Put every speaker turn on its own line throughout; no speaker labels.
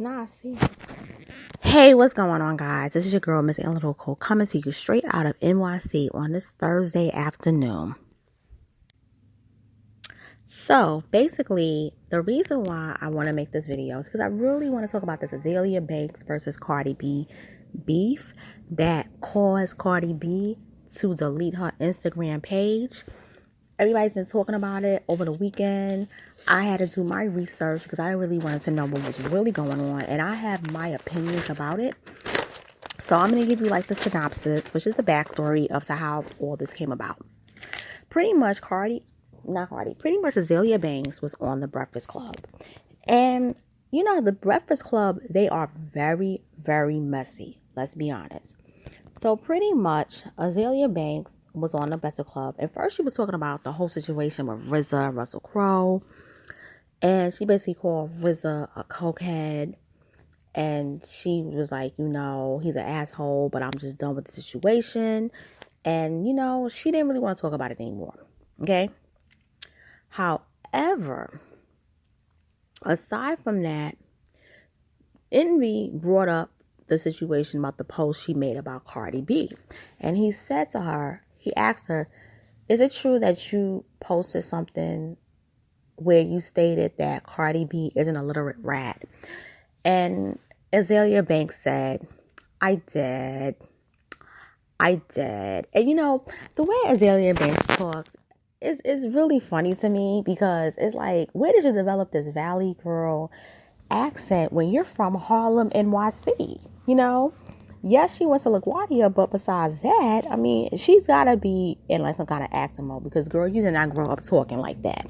not. See. Hey, what's going on, guys? This is your girl, Miss Analytical, coming to you straight out of NYC on this Thursday afternoon. So, basically, the reason why I want to make this video is because I really want to talk about this Azealia Banks versus Cardi B beef that caused Cardi B to delete her Instagram page. Everybody's been talking about it over the weekend. I had to do my research because I really wanted to know what was really going on. And I have my opinions about it. So I'm going to give you like the synopsis, which is the backstory of how all this came about. Pretty much Azealia Banks was on the Breakfast Club. And, you know, the Breakfast Club, they are very, very messy. Let's be honest. So pretty much, Azealia Banks was on the Breakfast Club. And first she was talking about the whole situation with RZA and Russell Crowe. And she basically called RZA a cokehead. And she was like, you know, he's an asshole, but I'm just done with the situation. And, you know, she didn't really want to talk about it anymore. Okay? However, aside from that, Envy brought up the situation about the post she made about Cardi B. And he asked her, is it true that you posted something where you stated that Cardi B is an illiterate rat? And Azealia Banks said, I did. And you know, the way Azealia Banks talks is really funny to me because it's like, where did you develop this Valley girl accent when you're from Harlem, NYC? You know, yes, she went to LaGuardia, but besides that, I mean, she's got to be in like some kind of acting mode because, girl, you did not grow up talking like that.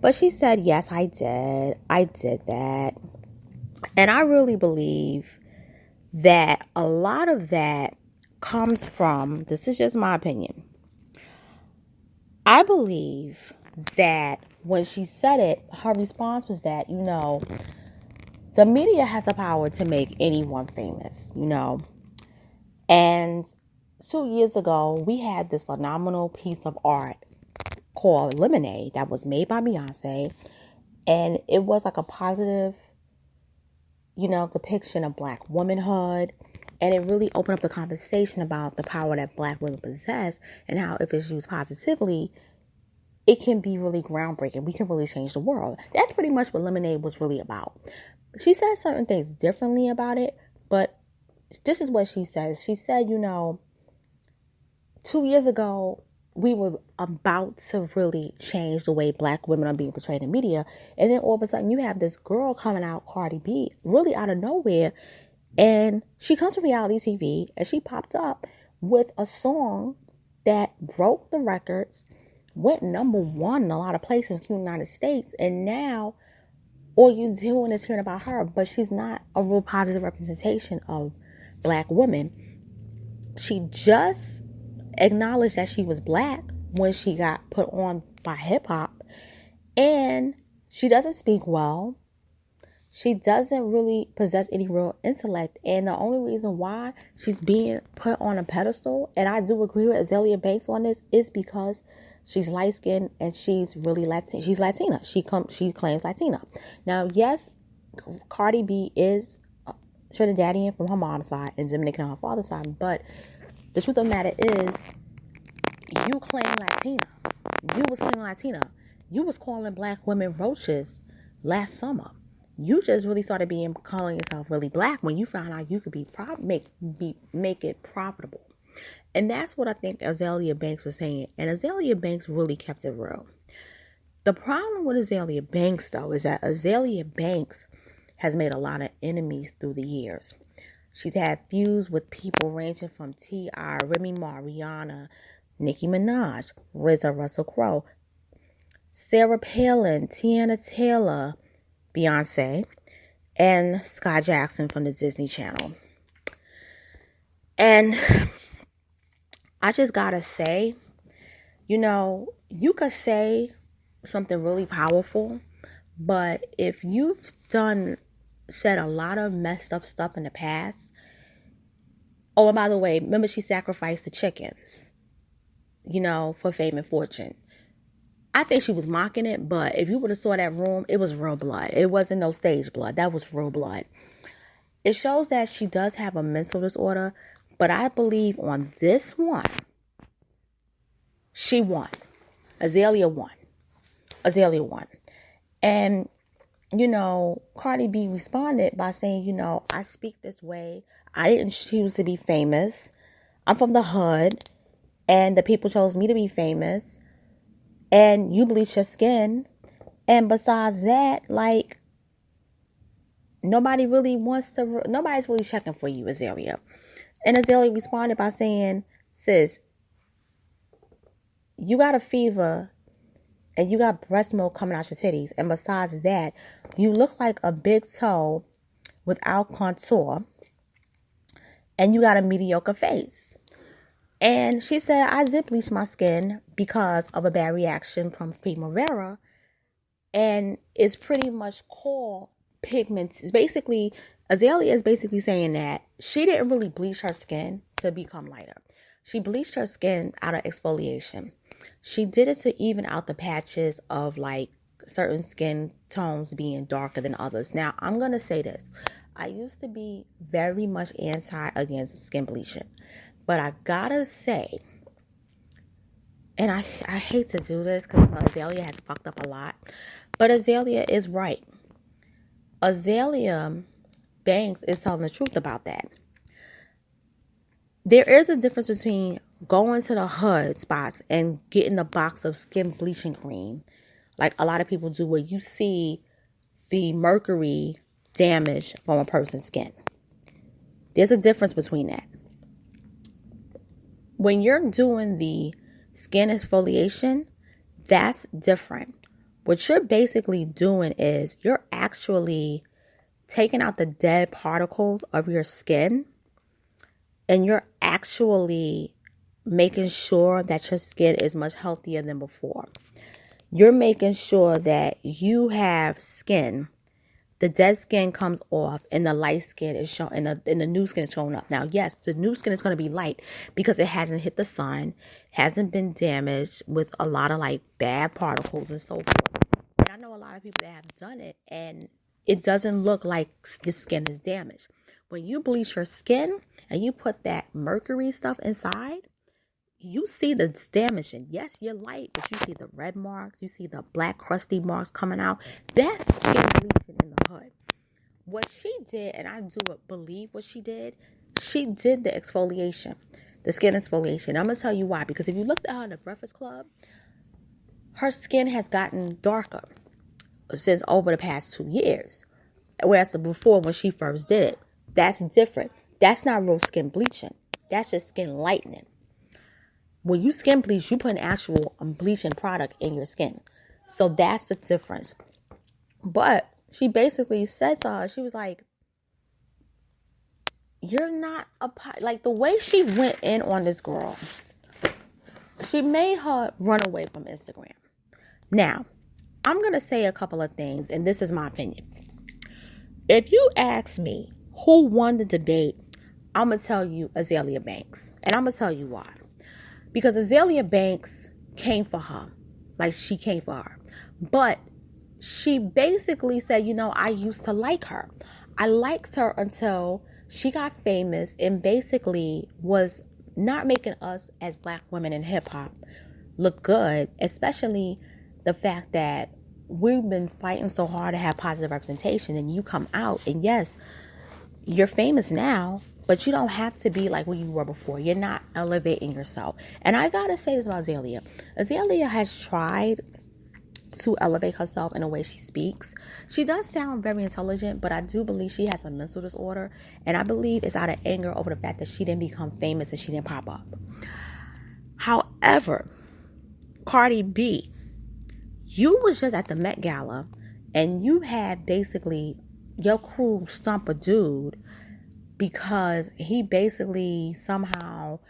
But she said, yes, I did that. And I really believe that a lot of that comes from, this is just my opinion, I believe that when she said it, her response was that, you know, the media has the power to make anyone famous, you know. And 2 years ago, we had this phenomenal piece of art called Lemonade that was made by Beyonce. And it was like a positive, you know, depiction of Black womanhood. And it really opened up the conversation about the power that Black women possess and how if it's used positively, it can be really groundbreaking. We can really change the world. That's pretty much what Lemonade was really about. She said certain things differently about it, but this is what she says. She said, you know, 2 years ago, we were about to really change the way Black women are being portrayed in media. And then all of a sudden you have this girl coming out, Cardi B, really out of nowhere. And she comes from reality TV and she popped up with a song that broke the records, went #1 in a lot of places, including the United States. And now all you're doing is hearing about her, but she's not a real positive representation of Black women. She just acknowledged that she was Black when she got put on by hip hop, and she doesn't speak well. She doesn't really possess any real intellect, and the only reason why she's being put on a pedestal, and I do agree with Azealia Banks on this, is because she's light-skinned and she's really Latin. She's Latina. She claims Latina. Now, yes, Cardi B is Trinidadian from her mom's side and Dominican on her father's side, but the truth of the matter is, you claim Latina. You was claiming Latina. You was calling Black women roaches last summer. You just really started calling yourself really Black when you found out you could make it profitable. And that's what I think Azealia Banks was saying. And Azealia Banks really kept it real. The problem with Azealia Banks, though, is that Azealia Banks has made a lot of enemies through the years. She's had feuds with people ranging from T.I., Remy Ma, Rihanna, Nicki Minaj, RZA, Russell Crowe, Sarah Palin, Tiana Taylor, Beyonce, and Sky Jackson from the Disney Channel. And I just gotta say, you know, you could say something really powerful, but if you've said a lot of messed up stuff in the past. Oh, and by the way, remember she sacrificed the chickens, you know, for fame and fortune. I think she was mocking it, but if you would have saw that room, it was real blood. It wasn't no stage blood. That was real blood. It shows that she does have a mental disorder, but I believe on this one, she won. Azealia won. Azealia won. And, Cardi B responded by saying, I speak this way. I didn't choose to be famous. I'm from the hood, and the people chose me to be famous. And you bleach your skin. And besides that, nobody's really checking for you, Azealia. And Azealia responded by saying, sis, you got a fever and you got breast milk coming out your titties. And besides that, you look like a big toe without contour. And you got a mediocre face. And she said, I did bleach my skin because of a bad reaction from Primavera. And it's pretty much called pigments. It's basically, Azealia is basically saying that she didn't really bleach her skin to become lighter. She bleached her skin out of exfoliation. She did it to even out the patches of certain skin tones being darker than others. Now, I'm going to say this. I used to be very much against skin bleaching. But I gotta say, and I hate to do this because Azealia has fucked up a lot, but Azealia is right. Azealia Banks is telling the truth about that. There is a difference between going to the hood spots and getting a box of skin bleaching cream, like a lot of people do, where you see the mercury damage from a person's skin. There's a difference between that. When you're doing the skin exfoliation, that's different. What you're basically doing is you're actually taking out the dead particles of your skin, and you're actually making sure that your skin is much healthier than before. You're making sure that you have skin. The dead skin comes off and the light skin is shown, and the new skin is showing up. Now, yes, the new skin is going to be light because it hasn't hit the sun, hasn't been damaged with a lot of bad particles and so forth. And I know a lot of people that have done it and it doesn't look like the skin is damaged. When you bleach your skin and you put that mercury stuff inside, you see the damage. And yes, you're light, but you see the red marks, you see the black crusty marks coming out. That's skin bleaching in the hood. What she did, and I do believe what she did the exfoliation, the skin exfoliation. I'm going to tell you why. Because if you looked at her in the Breakfast Club, her skin has gotten darker since over the past 2 years. Whereas before, when she first did it, that's different. That's not real skin bleaching. That's just skin lightening. When you skin bleach, you put an actual bleaching product in your skin. So that's the difference. But she basically said to her, she was like, you're not the way she went in on this girl, she made her run away from Instagram. Now, I'm going to say a couple of things, and this is my opinion. If you ask me who won the debate, I'm going to tell you Azealia Banks. And I'm going to tell you why. Because Azealia Banks came for her. She came for her. But she basically said, I used to like her. I liked her until she got famous and basically was not making us as black women in hip hop look good, especially the fact that we've been fighting so hard to have positive representation, and you come out and yes, you're famous now, but you don't have to be like what you were before. You're not elevating yourself. And I gotta say this about Azealia. Azealia has tried to elevate herself in the way she speaks. She does sound very intelligent, but I do believe she has a mental disorder, and I believe it's out of anger over the fact that she didn't become famous and she didn't pop up. However, Cardi B, you was just at the Met Gala and you had basically your crew stomp a dude because he basically somehow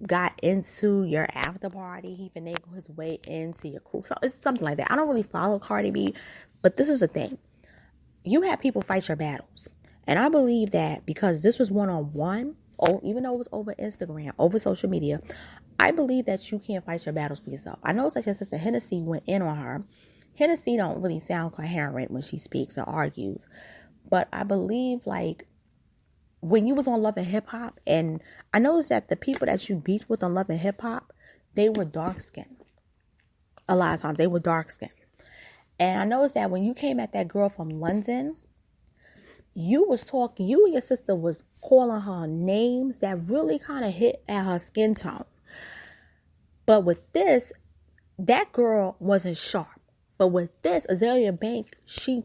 got into your after party. He finagled his way into your crew. So it's something like that. I don't really follow Cardi B, but this is the thing. You had people fight your battles. And I believe that because this was one-on-one, or even though it was over Instagram, over social media, I believe that you can't fight your battles for yourself. I know it's like your sister Hennessy went in on her. Hennessy don't really sound coherent when she speaks or argues. But I believe like when you was on Love and Hip Hop, and I noticed that the people that you beat with on Love and Hip Hop, they were dark skinned. A lot of times they were dark skinned. And I noticed that when you came at that girl from London, you and your sister was calling her names that really kind of hit at her skin tone. But with this, that girl wasn't sharp. But with this, Azealia Banks, she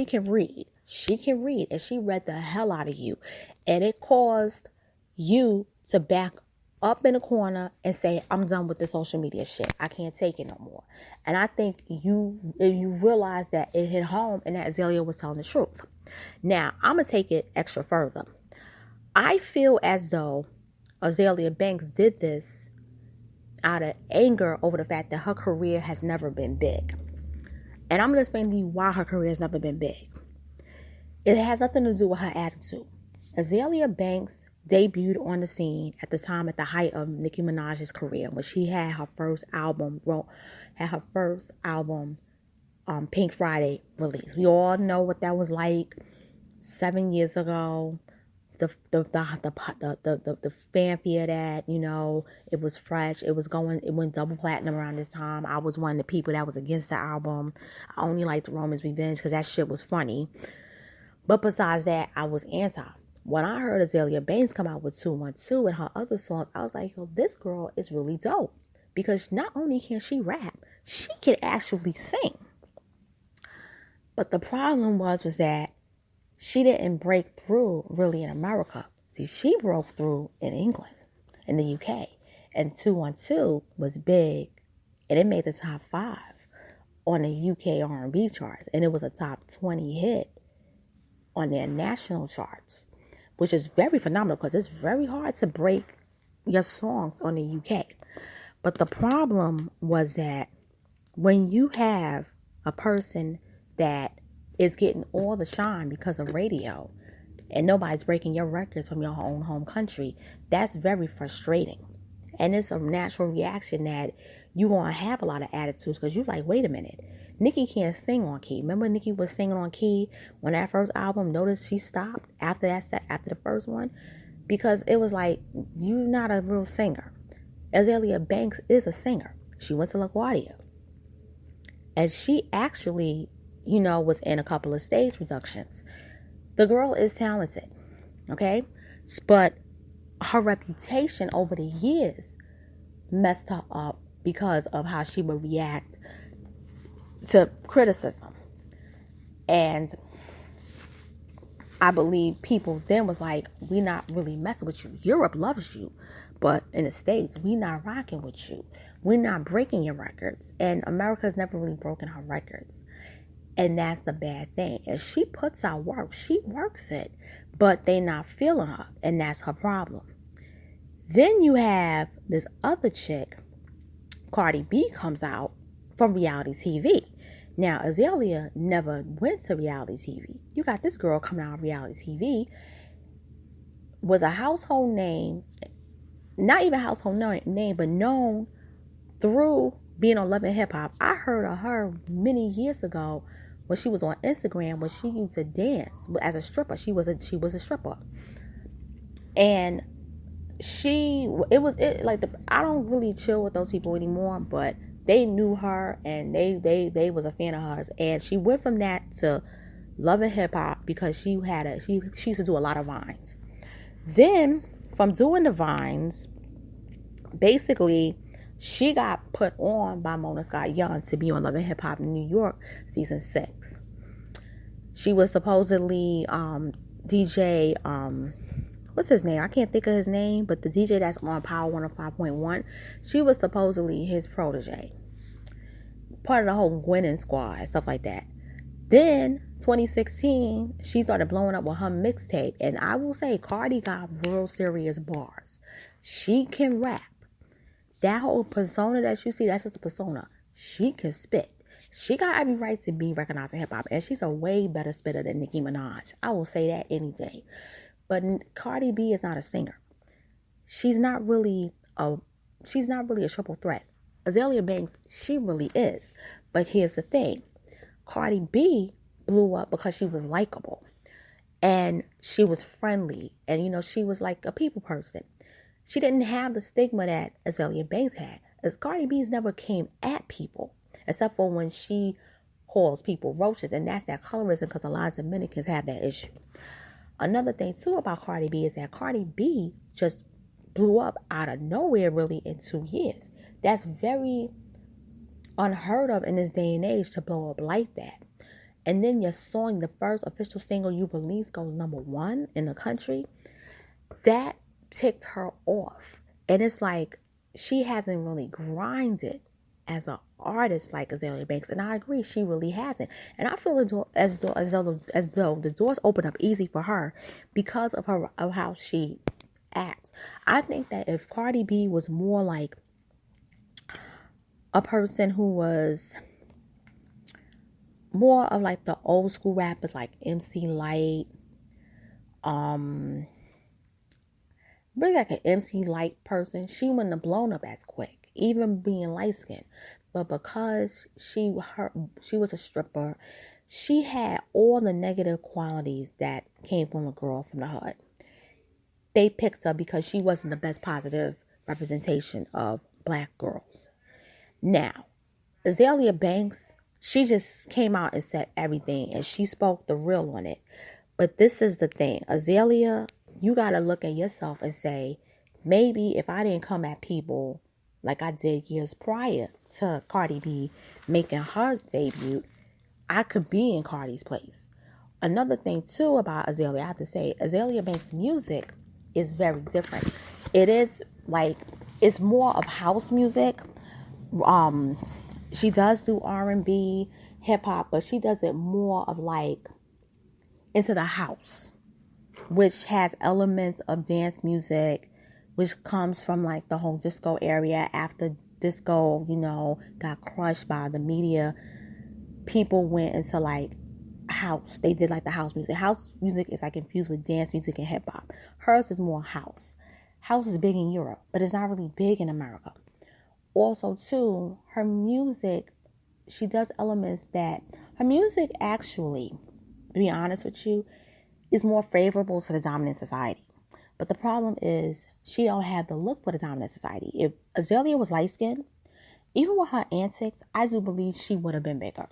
can read. She can read, and she read the hell out of you. And it caused you to back up in the corner and say, I'm done with the social media shit. I can't take it no more. And I think you realize that it hit home and that Azealia was telling the truth. Now, I'm going to take it extra further. I feel as though Azealia Banks did this out of anger over the fact that her career has never been big. And I'm going to explain to you why her career has never been big. It has nothing to do with her attitude. Azealia Banks debuted on the scene at the time at the height of Nicki Minaj's career when she had her first album, Pink Friday release. We all know what that was like 7 years ago. The fanfare that, you know, it was fresh. It went double platinum around this time. I was one of the people that was against the album. I only liked The Roman's Revenge because that shit was funny. But besides that, I was anti. When I heard Azealia Banks come out with 212 and her other songs, I was like, yo, this girl is really dope. Because not only can she rap, she can actually sing. But the problem was that she didn't break through really in America. See, she broke through in England, in the UK. And 212 was big. And it made the top 5 on the UK R&B charts. And it was a top 20 hit on their national charts, which is very phenomenal because it's very hard to break your songs on the UK. But the problem was that when you have a person that is getting all the shine because of radio and nobody's breaking your records from your own home country, that's very frustrating. And it's a natural reaction that you're going to have a lot of attitudes because you're like, wait a minute, Nicki can't sing on key. Remember Nicki was singing on key when that first album? Notice she stopped after the first one because it was like, you're not a real singer. Azealia Banks is a singer. She went to LaGuardia. And she actually, you know, was in a couple of stage productions. The girl is talented, okay? But her reputation over the years messed her up because of how she would react to criticism. And I believe people then was like, we not really messing with you. Europe loves you. But in the States, we not rocking with you. We're not breaking your records. And America's never really broken her records. And that's the bad thing. And she puts out work. She works it. But they not feeling her. And that's her problem. Then you have this other chick, Cardi B, comes out from reality TV. Now, Azealia never went to reality TV. You got this girl coming out of reality TV, was a household name, not even a household name, but known through being on Love and Hip Hop. I heard of her many years ago when she was on Instagram when she used to dance as a stripper. She was a stripper. And I don't really chill with those people anymore, but they knew her and they was a fan of hers. And she went from that to Love and Hip Hop because she used to do a lot of vines. Then from doing the vines, basically she got put on by Mona Scott Young to be on Love and Hip Hop in New York season 6. She was supposedly DJ what's his name? I can't think of his name, but the DJ that's on Power 105.1, she was supposedly his protege. Part of the whole winning squad, stuff like that. Then, 2016, she started blowing up with her mixtape. And I will say, Cardi got real serious bars. She can rap. That whole persona that you see, that's just a persona. She can spit. She got every right to be recognized in hip-hop. And she's a way better spitter than Nicki Minaj. I will say that any day. But Cardi B is not a singer. She's not really a she's not really a triple threat. Azealia Banks, she really is. But here's the thing. Cardi B blew up because she was likable. And she was friendly. And, you know, she was like a people person. She didn't have the stigma that Azealia Banks had. As Cardi B's never came at people. Except for when she calls people roaches. And that's that colorism, because a lot of Dominicans have that issue. Another thing, too, about Cardi B is that Cardi B just blew up out of nowhere, really, in 2 years. That's very unheard of in this day and age, to blow up like that. And then your song, the first official single you released, goes #1 in the country. That ticked her off. And it's like, she hasn't really grinded as an artist like Azealia Banks. And I agree, she really hasn't. And I feel as though the doors open up easy for her because of how she acts. I think that if Cardi B was more like a person who was more of like the old school rappers, like MC Lyte, really like an MC Lyte person, she wouldn't have blown up as quick, even being light skinned. But because she was a stripper, she had all the negative qualities that came from a girl from the hood. They picked her because she wasn't the best positive representation of black girls. Now, Azealia Banks, she just came out and said everything, and she spoke the real on it. But this is the thing. Azealia, you got to look at yourself and say, maybe if I didn't come at people like I did years prior to Cardi B making her debut, I could be in Cardi's place. Another thing, too, about Azealia, I have to say, Azealia Banks' music is very different. It is like, it's more of house music. She does do R&B, hip hop, but she does it more of like into the house, which has elements of dance music, which comes from like the whole disco area. After disco, you know, got crushed by the media, people went into like house. They did like the house music. House music is like infused with dance music and hip hop. Hers is more house. House is big in Europe, but it's not really big in America. Also, too, her music, she does elements that, her music actually, to be honest with you, is more favorable to the dominant society. But the problem is, she don't have the look for the dominant society. If Azealia was light-skinned, even with her antics, I do believe she would have been bigger.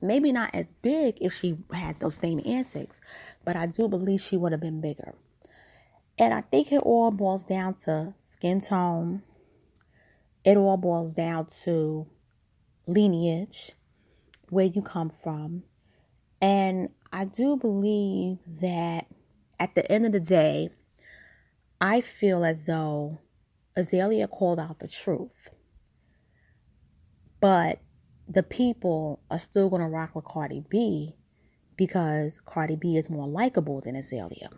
Maybe not as big if she had those same antics, but I do believe she would have been bigger. And I think it all boils down to skin tone. It all boils down to lineage, where you come from. And I do believe that at the end of the day, I feel as though Azealia called out the truth. But the people are still going to rock with Cardi B because Cardi B is more likable than Azealia.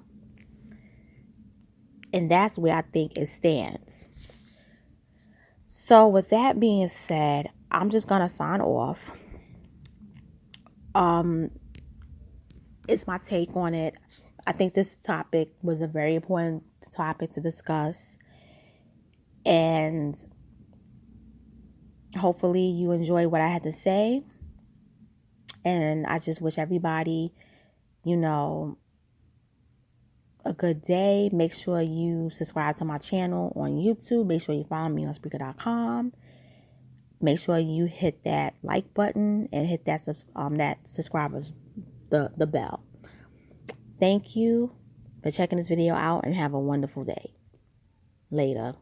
And that's where I think it stands. So with that being said, I'm just going to sign off. It's my take on it. I think this topic was a very important topic to discuss. And hopefully you enjoy what I had to say. And I just wish everybody, you know, a good day. Make sure you subscribe to my channel on YouTube. Make sure you follow me on Spreaker.com. Make sure you hit that like button and hit that subscribers the bell. Thank you for checking this video out and have a wonderful day. Later.